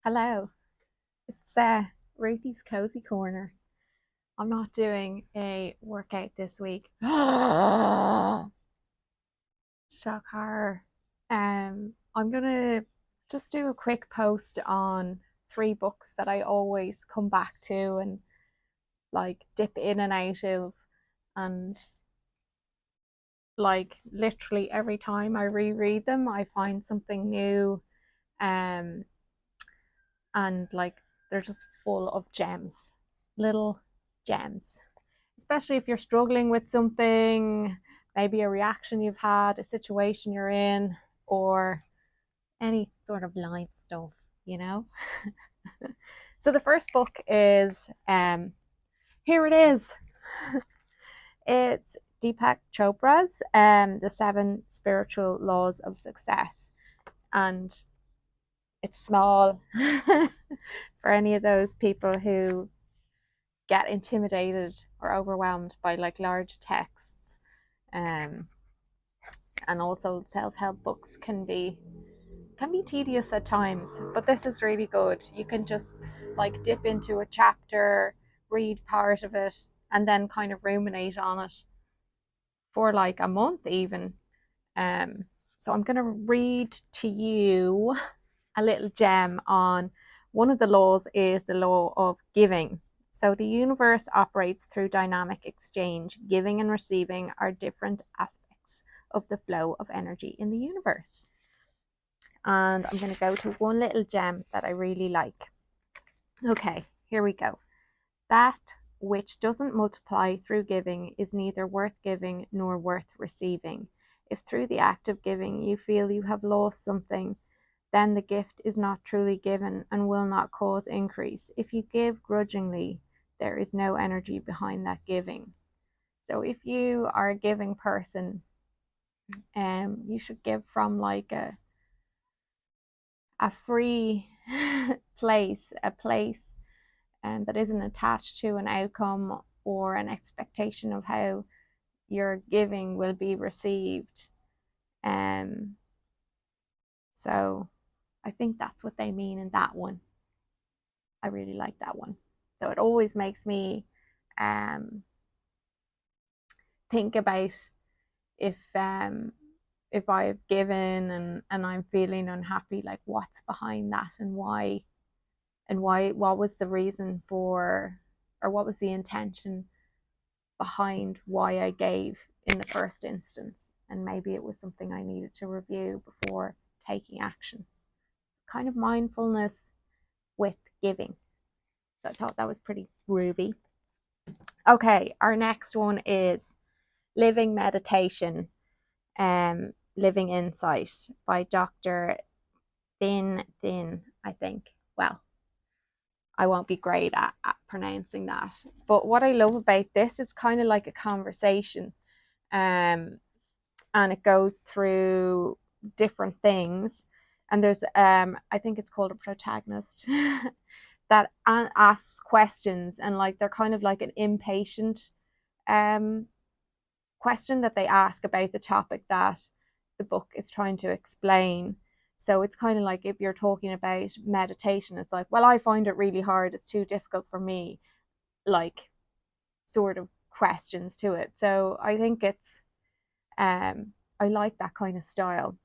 Hello, it's Ruthie's Cozy Corner. I'm not doing a workout this week. Shock horror. I'm gonna just do a quick post on three books that I always come back to and like dip in and out of, and like literally every time I reread them, I find something new. Um, and like they're just full of gems, little gems, especially if you're struggling with something, maybe a reaction you've had, a situation you're in, or any sort of light stuff, you know. So the first book is here it is. It's Deepak Chopra's The Seven Spiritual Laws of Success, and it's small for any of those people who get intimidated or overwhelmed by like large texts. Um, and also self-help books can be tedious at times, but this is really good. You can just like dip into a chapter, read part of it, and then kind of ruminate on it for like a month even. Um, so I'm going to read to you a little gem on one of the laws is the law of giving. So the universe operates through dynamic exchange. Giving and receiving are different aspects of the flow of energy in the universe. And I'm going to go to one little gem that I really like. Okay, here we go. That which doesn't multiply through giving is neither worth giving nor worth receiving. If through the act of giving you feel you have lost something, then the gift is not truly given and will not cause increase. If you give grudgingly, there is no energy behind that giving. So if you are a giving person, you should give from like a free place, a place that isn't attached to an outcome or an expectation of how your giving will be received. Um, so I think that's what they mean in that one. I really like that one. So it always makes me um, think about if if I've given and I'm feeling unhappy, like what's behind that and why what was the reason for or what was the intention behind why I gave in the first instance, and maybe it was something I needed to review before taking action. Kind of mindfulness with giving. So I thought that was pretty groovy. Okay, our next one is Living Meditation, Living Insight by Dr. Thynn, I think. Well, I won't be great at pronouncing that. But what I love about this is kind of like a conversation. Um, and it goes through different things. And there's, I think it's called a protagonist that asks questions, and like they're kind of like an impatient um, question that they ask about the topic that the book is trying to explain. So it's kind of like if you're talking about meditation, it's like, well, I find it really hard, it's too difficult for me, like sort of questions to it. So I think it's I like that kind of style.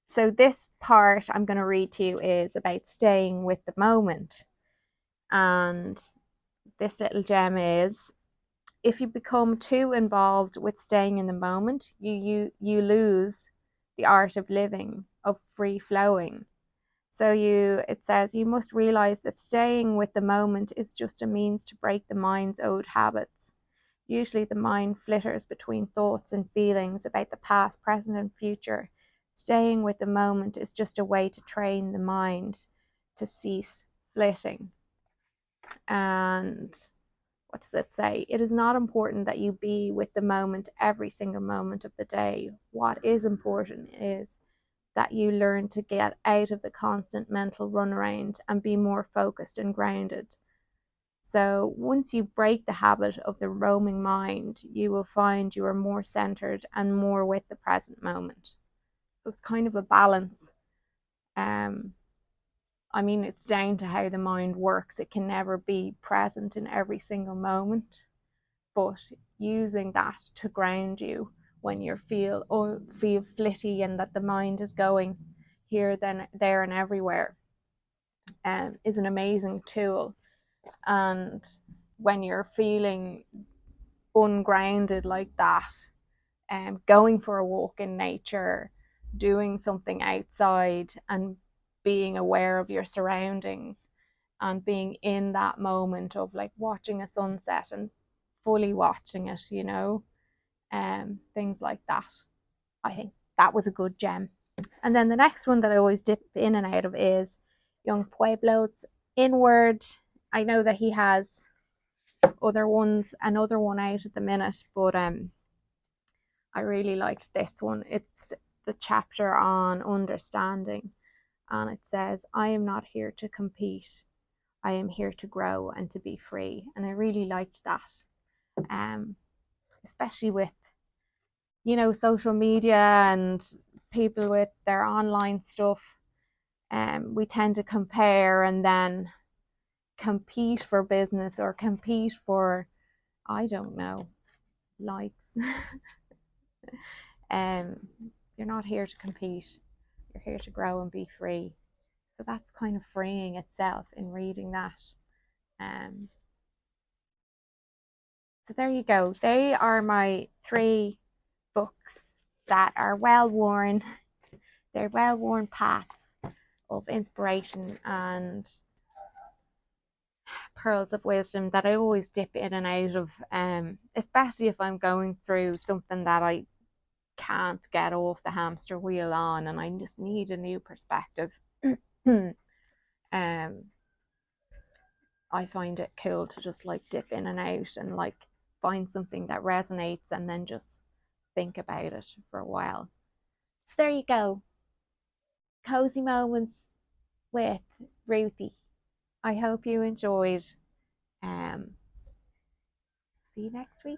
So this part I'm going to read to you is about staying with the moment. And this little gem is, if you become too involved with staying in the moment, you lose the art of living, of free flowing. So it says you must realize that staying with the moment is just a means to break the mind's old habits. Usually the mind flitters between thoughts and feelings about the past, present, and future. Staying with the moment is just a way to train the mind to cease flitting. And what does it say? It is not important that you be with the moment every single moment of the day. What is important is that you learn to get out of the constant mental runaround and be more focused and grounded. So once you break the habit of the roaming mind, you will find you are more centered and more with the present moment. So it's kind of a balance um, I mean, it's down to how the mind works. It can never be present in every single moment, but using that to ground you when you feel flitty and that the mind is going here, then there, and everywhere, is an amazing tool. And when you're feeling ungrounded like that, going for a walk in nature, doing something outside, and being aware of your surroundings, and being in that moment of like watching a sunset and fully watching it, things like that. I think that was a good gem. And then the next one that I always dip in and out of is Yung Pueblo's Inward. I know that he has another one out at the minute, but I really liked this one. It's the chapter on understanding, and it says, I am not here to compete. I am here to grow and to be free. And I really liked that, especially with, social media and people with their online stuff. We tend to compare and then compete for business or compete for, I don't know, likes. You're not here to compete. You're here to grow and be free. So that's kind of freeing itself in reading that. So there you go. They are my 3 books that are well worn. They're well worn paths of inspiration and pearls of wisdom that I always dip in and out of, especially if I'm going through something that I can't get off the hamster wheel on and I just need a new perspective. I find it cool to just like dip in and out and like find something that resonates and then just think about it for a while. So there you go. Cozy moments with Ruthie. I hope you enjoyed. See you next week.